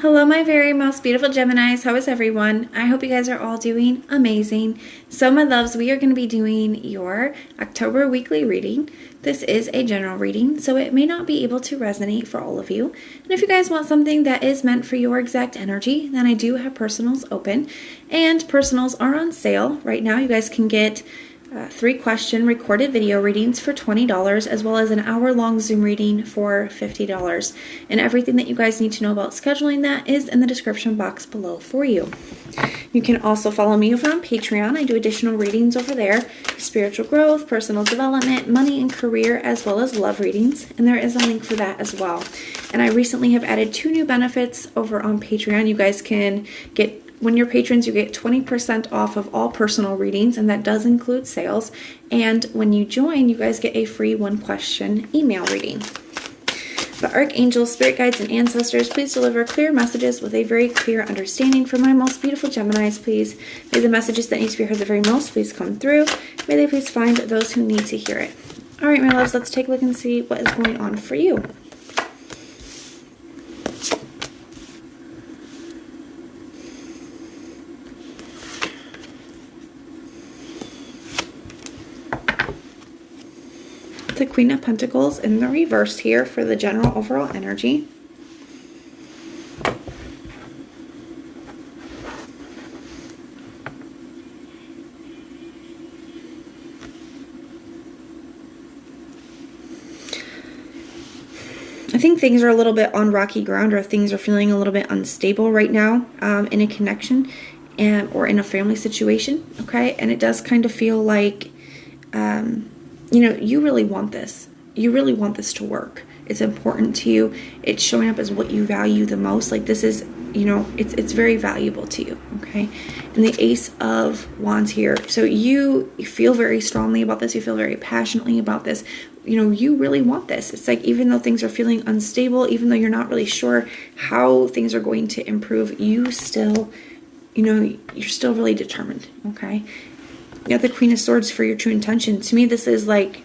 Hello, my very most beautiful Geminis. How is everyone? I hope you guys are all doing amazing. So, my loves, we are going to be doing your October weekly reading. This is a general reading, so it may not be able to resonate for all of you. And if you guys want something that is meant for your exact energy, then I do have personals open. And personals are on sale right now. You guys can get 3-question recorded video readings for $20, as well as an hour-long Zoom reading for $50. And everything that you guys need to know about scheduling that is in the description box below for you. You can also follow me over on Patreon. I do additional readings over there: spiritual growth, personal development, money and career, as well as love readings. And there is a link for that as well. And I recently have added 2 new benefits over on Patreon. You guys can get, when you're patrons, you get 20% off of all personal readings, and that does include sales. And when you join, you guys get a free 1-question email reading. But archangels, spirit guides, and ancestors, please deliver clear messages with a very clear understanding for my most beautiful Geminis, please. May the messages that need to be heard the very most please come through. May they please find those who need to hear it. All right, my loves, let's take a look and see what is going on for you. The Queen of Pentacles in the reverse here for the general overall energy. I think things are a little bit on rocky ground, or things are feeling a little bit unstable right now in a connection or in a family situation, okay? And it does kind of feel like you know, you really want this. You really want this to work. It's important to you. It's showing up as what you value the most. Like, this is, you know, it's very valuable to you, okay? And the Ace of Wands here. So you feel very strongly about this. You feel very passionately about this. You know, you really want this. It's like, even though things are feeling unstable, even though you're not really sure how things are going to improve, you still, you know, you're still really determined, okay? You got the Queen of Swords for your true intention. To me, this is like,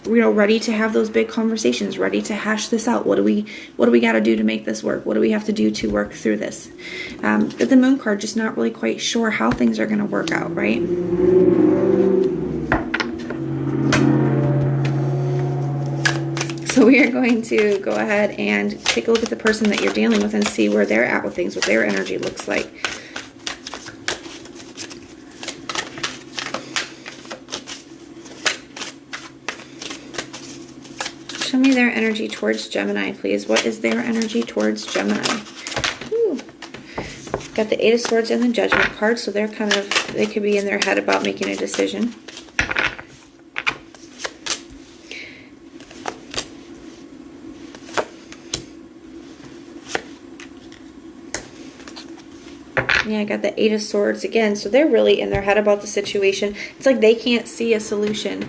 you know, ready to have those big conversations, ready to hash this out. What do we got to do to make this work? What do we have to do to work through this? But the Moon card, just not really quite sure how things are going to work out, right? So we are going to go ahead and take a look at the person that you're dealing with and see where they're at with things, what their energy looks like. Show me their energy towards Gemini, please. What is their energy towards Gemini? Ooh. Got the 8 of Swords and the Judgment card, so they're kind of, they could be in their head about making a decision. Yeah, I got the 8 of Swords again, so they're really in their head about the situation. It's like they can't see a solution.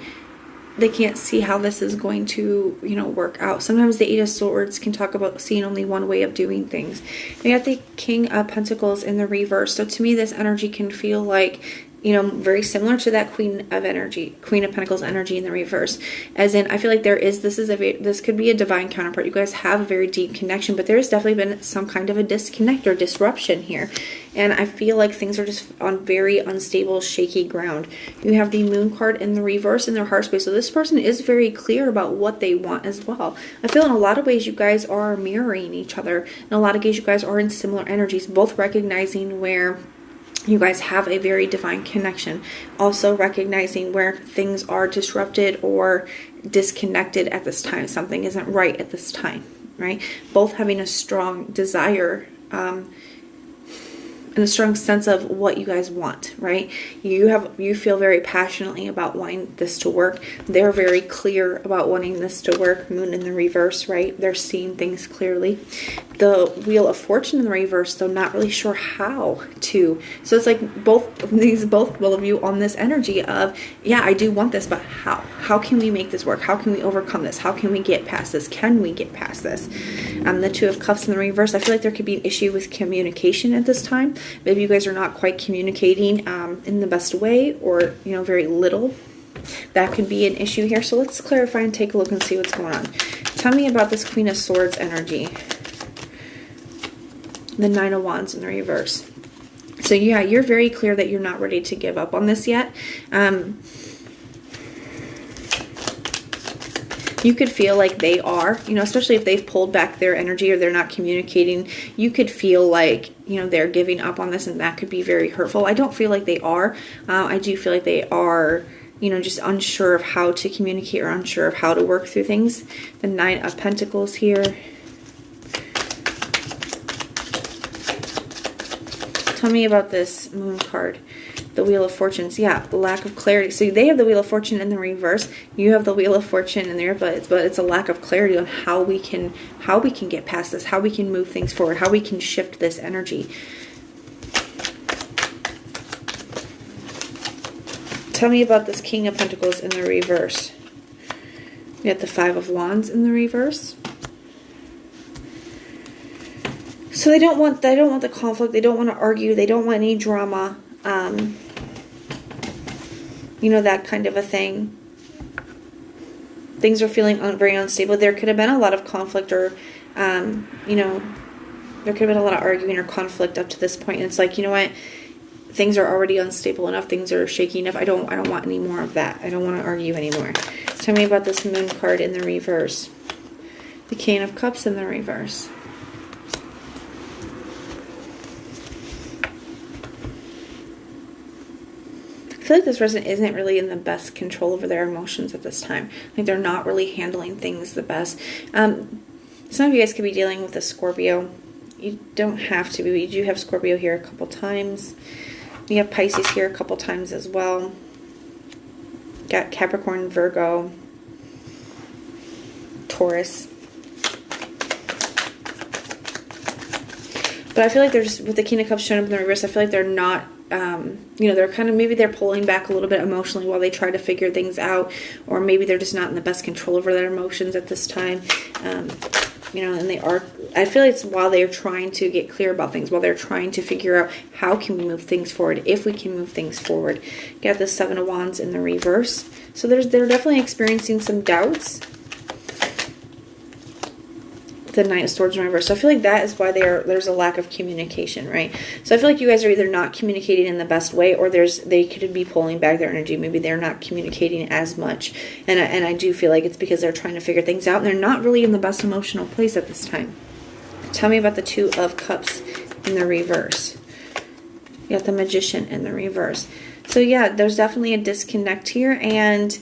They can't see how this is going to, you know, work out. Sometimes the 8 of Swords can talk about seeing only one way of doing things. We got the King of Pentacles in the reverse. So to me, this energy can feel like, you know, very similar to that Queen of Pentacles energy in the reverse. As in, I feel like this could be a divine counterpart. You guys have a very deep connection, but there's definitely been some kind of a disconnect or disruption here. And I feel like things are just on very unstable, shaky ground. You have the Moon card in the reverse in their heart space. So this person is very clear about what they want as well. I feel in a lot of ways you guys are mirroring each other. In a lot of ways you guys are in similar energies, both recognizing where you guys have a very divine connection. Also recognizing where things are disrupted or disconnected at this time. Something isn't right at this time, right? Both having a strong desire and a strong sense of what you guys want, right? You feel very passionately about wanting this to work. They're very clear about wanting this to work. Moon in the reverse, right? They're seeing things clearly. The Wheel of Fortune in the reverse, though, not really sure how to. So it's like both of you on this energy of, yeah, I do want this, but how? How can we make this work? How can we overcome this? How can we get past this? Can we get past this? The Two of Cups in the reverse, I feel like there could be an issue with communication at this time. Maybe you guys are not quite communicating in the best way, or, you know, very little. That could be an issue here. So let's clarify and take a look and see what's going on. Tell me about this Queen of Swords energy. The Nine of Wands in the reverse. So yeah, you're very clear that you're not ready to give up on this yet. You could feel like they are, you know, especially if they've pulled back their energy or they're not communicating. You could feel like, you know, they're giving up on this, and that could be very hurtful. I don't feel like they are. I do feel like they are, you know, just unsure of how to communicate or unsure of how to work through things. The Nine of Pentacles here. Tell me about this Moon card. The Wheel of Fortunes. Yeah, lack of clarity. So they have the Wheel of Fortune in the reverse. You have the Wheel of Fortune in there, but it's a lack of clarity on how we can get past this, how we can move things forward, how we can shift this energy. Tell me about this King of Pentacles in the reverse. We got the Five of Wands in the reverse. So they don't want the conflict. They don't want to argue. They don't want any drama. You know, that kind of a thing. Things are feeling very unstable. There could have been a lot of conflict, or, you know, there could have been a lot of arguing or conflict up to this point. And it's like, you know what? Things are already unstable enough. Things are shaky enough. I don't want any more of that. I don't want to argue anymore. Tell me about this Moon card in the reverse. The King of Cups in the reverse. I feel like this person isn't really in the best control over their emotions at this time. Like they're not really handling things the best. Some of you guys could be dealing with a Scorpio. You don't have to be, but you do have Scorpio here a couple times. You have Pisces here a couple times as well. Got Capricorn, Virgo, Taurus. But I feel like they're just, with the King of Cups showing up in the reverse, I feel like they're not, you know, they're kind of, maybe they're pulling back a little bit emotionally while they try to figure things out, or maybe they're just not in the best control over their emotions at this time. You know, and they are, I feel like it's while they're trying to get clear about things, while they're trying to figure out how can we move things forward, if we can move things forward. Got the Seven of Wands in the reverse. So they're definitely experiencing some doubts. The Knight of Swords in reverse. So I feel like that is why there's a lack of communication, right? So I feel like you guys are either not communicating in the best way, or they could be pulling back their energy. Maybe they're not communicating as much. And I do feel like it's because they're trying to figure things out, and they're not really in the best emotional place at this time. Tell me about the Two of Cups in the reverse. You got the Magician in the reverse. So yeah, there's definitely a disconnect here, and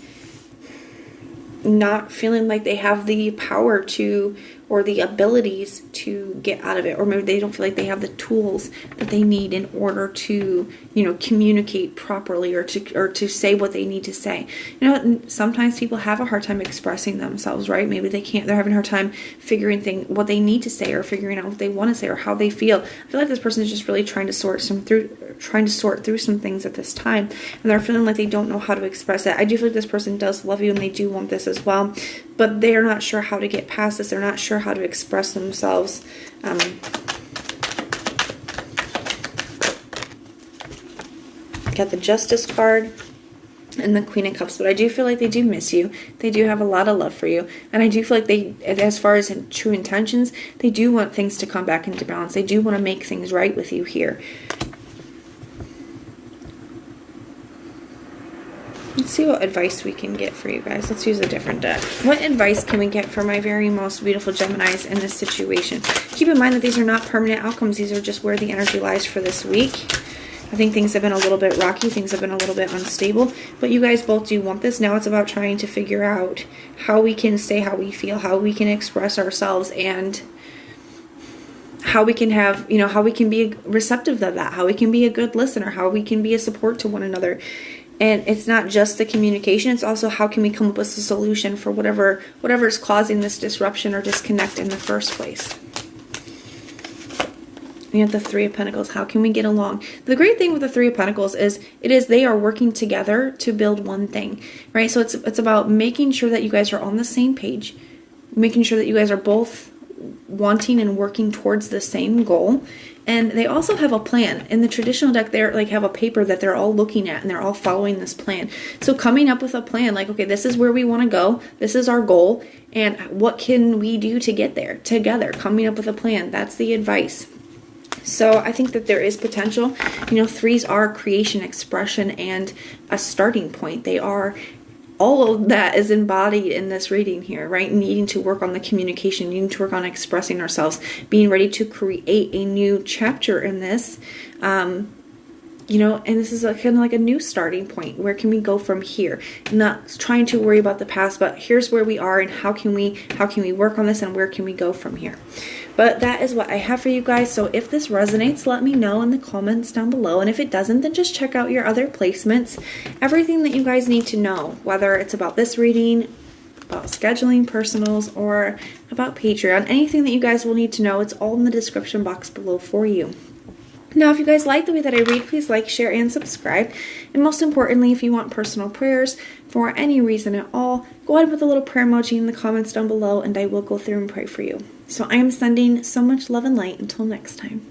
not feeling like they have the power to, or the abilities to get out of it, or maybe they don't feel like they have the tools that they need in order to, you know, communicate properly, or to say what they need to say. You know, sometimes people have a hard time expressing themselves, right? Maybe they can't, they're having a hard time figuring what they need to say, or figuring out what they want to say, or how they feel. I feel like this person is just really trying to sort through some things at this time, and they're feeling like they don't know how to express it. I do feel like this person does love you, and they do want this as well, but they're not sure how to get past this. They're not sure how to express themselves. Got the Justice card and the Queen of Cups, but I do feel like they do miss you. They do have a lot of love for you, and I do feel like they, as far as true intentions, they do want things to come back into balance. They do want to make things right with you here. Let's see what advice we can get for you guys. Let's use a different deck. What advice can we get for my very most beautiful Geminis in this situation? Keep in mind that these are not permanent outcomes. These are just where the energy lies for this week. I think things have been a little bit rocky. Things have been a little bit unstable. But you guys both do want this. Now it's about trying to figure out how we can say how we feel, how we can express ourselves, and how we can have, you know, how we can be receptive of that, how we can be a good listener, how we can be a support to one another. And it's not just the communication, it's also how can we come up with a solution for whatever is causing this disruption or disconnect in the first place. We have the Three of Pentacles. How can we get along? The great thing with the Three of Pentacles is they are working together to build one thing, right? So it's about making sure that you guys are on the same page, making sure that you guys are both wanting and working towards the same goal. And they also have a plan. In the traditional deck, they're like have a paper that they're all looking at, and they're all following this plan. So coming up with a plan, like, okay, this is where we want to go. This is our goal. And what can we do to get there together? Coming up with a plan. That's the advice. So I think that there is potential. You know, threes are creation, expression, and a starting point. They are all of that is embodied in this reading here, right? Needing to work on the communication, needing to work on expressing ourselves, being ready to create a new chapter in this. You know, and this is kind of like a new starting point. Where can we go from here? Not trying to worry about the past, but here's where we are and how can we work on this and where can we go from here? But that is what I have for you guys. So if this resonates, let me know in the comments down below. And if it doesn't, then just check out your other placements. Everything that you guys need to know, whether it's about this reading, about scheduling personals, or about Patreon, anything that you guys will need to know, it's all in the description box below for you. Now, if you guys like the way that I read, please like, share, and subscribe. And most importantly, if you want personal prayers for any reason at all, go ahead and put the little prayer emoji in the comments down below, and I will go through and pray for you. So I am sending so much love and light until next time.